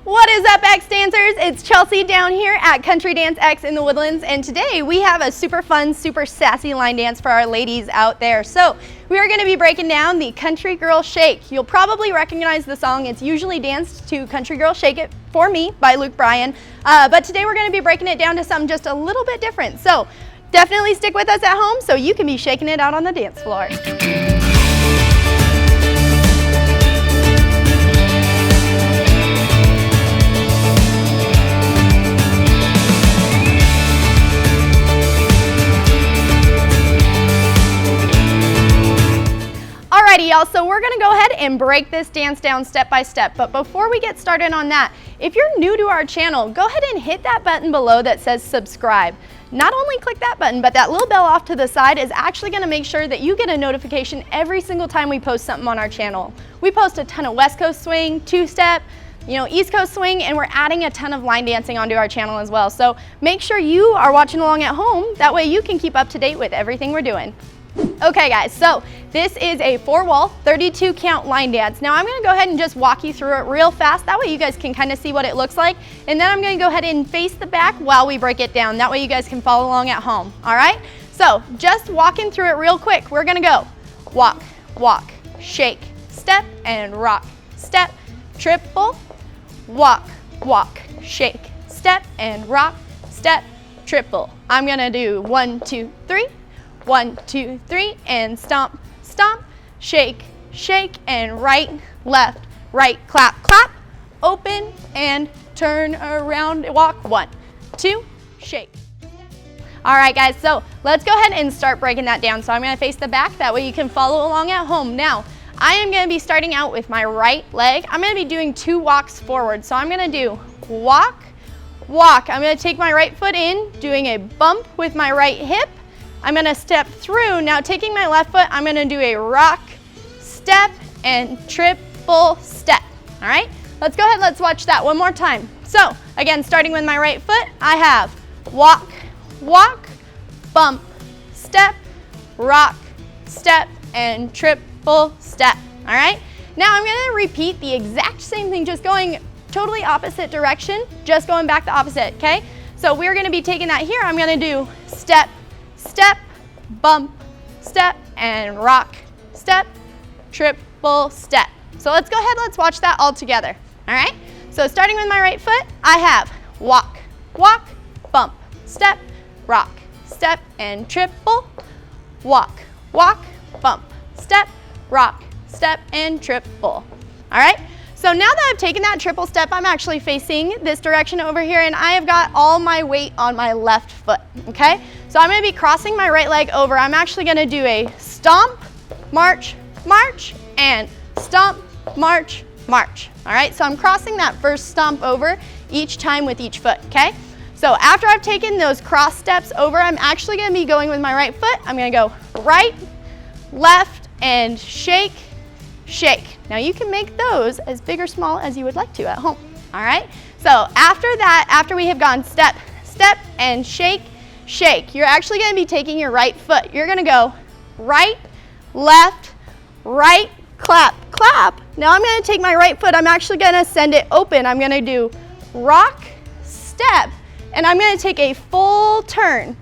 What is up, X dancers? It's Chelsea down here at Country Dance X in the Woodlands, and today we have a super fun, super sassy line dance for our ladies out there. So we are going to be breaking down the Country Girl Shake. You'll probably recognize the song. It's usually danced to Country Girl Shake It For Me by Luke Bryan, but today we're going to be breaking it down to something just a little bit different. So definitely stick with us at home so you can be shaking it out on the dance floor. Alrighty, y'all, so we're gonna go ahead and break this dance down step by step. But before we get started on that, if you're new to our channel, go ahead and hit that button below that says subscribe. Not only click that button, but that little bell off to the side is actually gonna make sure that you get a notification every single time we post something on our channel. We post a ton of West Coast swing, two-step, East Coast swing, and we're adding a ton of line dancing onto our channel as well. So make sure you are watching along at home. That way you can keep up to date with everything we're doing. Okay guys, so this is a 4-wall, 32 count line dance. Now I'm gonna go ahead and just walk you through it real fast. That way you guys can kind of see what it looks like. And then I'm gonna go ahead and face the back while we break it down. That way you guys can follow along at home, all right? So just walking through it real quick, we're gonna go walk, walk, shake, step, and rock, step, triple, walk, walk, shake, step, and rock, step, triple. I'm gonna do 1, 2, 3. 1, 2, 3, and stomp, stomp, shake, shake, and right, left, right, clap, clap, open, and turn around, walk, 1, 2, shake. All right, guys, so let's go ahead and start breaking that down. So I'm gonna face the back, that way you can follow along at home. Now, I am gonna be starting out with my right leg. I'm gonna be doing 2 walks forward. So I'm gonna do walk, walk. I'm gonna take my right foot in, doing a bump with my right hip. I'm gonna step through. Now taking my left foot, I'm gonna do a rock, step, and triple step. All right, let's go ahead, let's watch that one more time. So again, starting with my right foot, I have walk, walk, bump, step, rock, step, and triple step. All right, now I'm gonna repeat the exact same thing, just going totally opposite direction, just going back the opposite, okay? So we're gonna be taking that here. I'm gonna do step, step, bump, step, and rock, step, triple step. So let's go ahead, let's watch that all together, all right? So starting with my right foot, I have walk, walk, bump, step, rock, step, and triple, walk, walk, bump, step, rock, step, and triple, all right? So now that I've taken that triple step, I'm actually facing this direction over here, and I have got all my weight on my left foot, okay? So I'm gonna be crossing my right leg over. I'm actually gonna do a stomp, march, march, and stomp, march, march. All right, so I'm crossing that first stomp over each time with each foot, okay? So after I've taken those cross steps over, I'm actually gonna be going with my right foot. I'm gonna go right, left, and shake, shake. Now you can make those as big or small as you would like to at home, all right? So after that, after we have gone step, step, and shake, shake, you're actually gonna be taking your right foot. You're gonna go right, left, right, clap, clap. Now I'm gonna take my right foot, I'm actually gonna send it open. I'm gonna do rock, step, and I'm gonna take a full turn.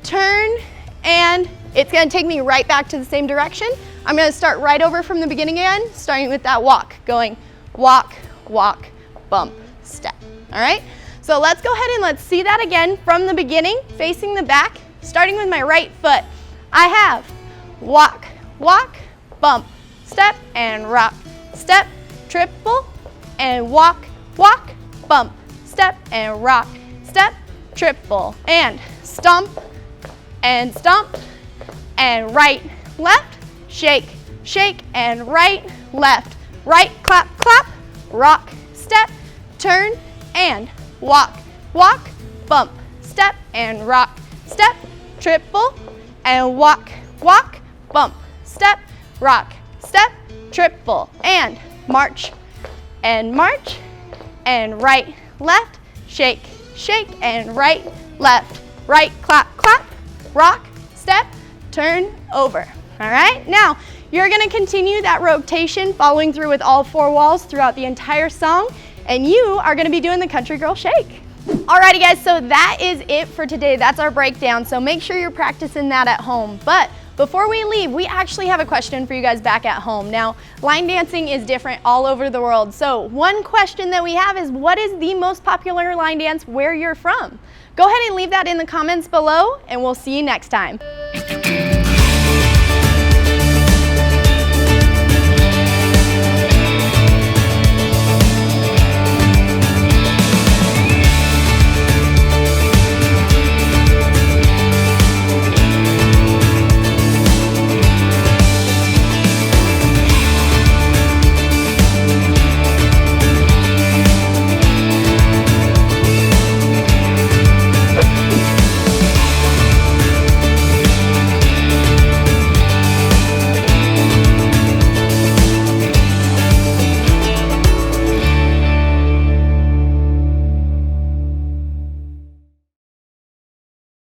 Turn, and it's gonna take me right back to the same direction. I'm gonna start right over from the beginning again, starting with that walk, going walk, walk, bump, step, all right? So let's go ahead and let's see that again from the beginning, facing the back, starting with my right foot. I have walk, walk, bump, step, and rock, step, triple, and walk, walk, bump, step, and rock, step, triple, and stomp, and right, left, shake, shake, and right, left, right, clap, clap, rock, step, turn, and walk, walk, bump, step, and rock, step, triple, and walk, walk, bump, step, rock, step, triple, and march, and right, left, shake, shake, and right, left, right, clap, clap, rock, step, turn, over. All right, now you're gonna continue that rotation following through with all 4 walls throughout the entire song. and you are gonna be doing the country girl shake. Alrighty guys, so that is it for today. That's our breakdown, so make sure you're practicing that at home. But before we leave, we actually have a question for you guys back at home. Now, line dancing is different all over the world. So one question that we have is, what is the most popular line dance where you're from? Go ahead and leave that in the comments below, and we'll see you next time.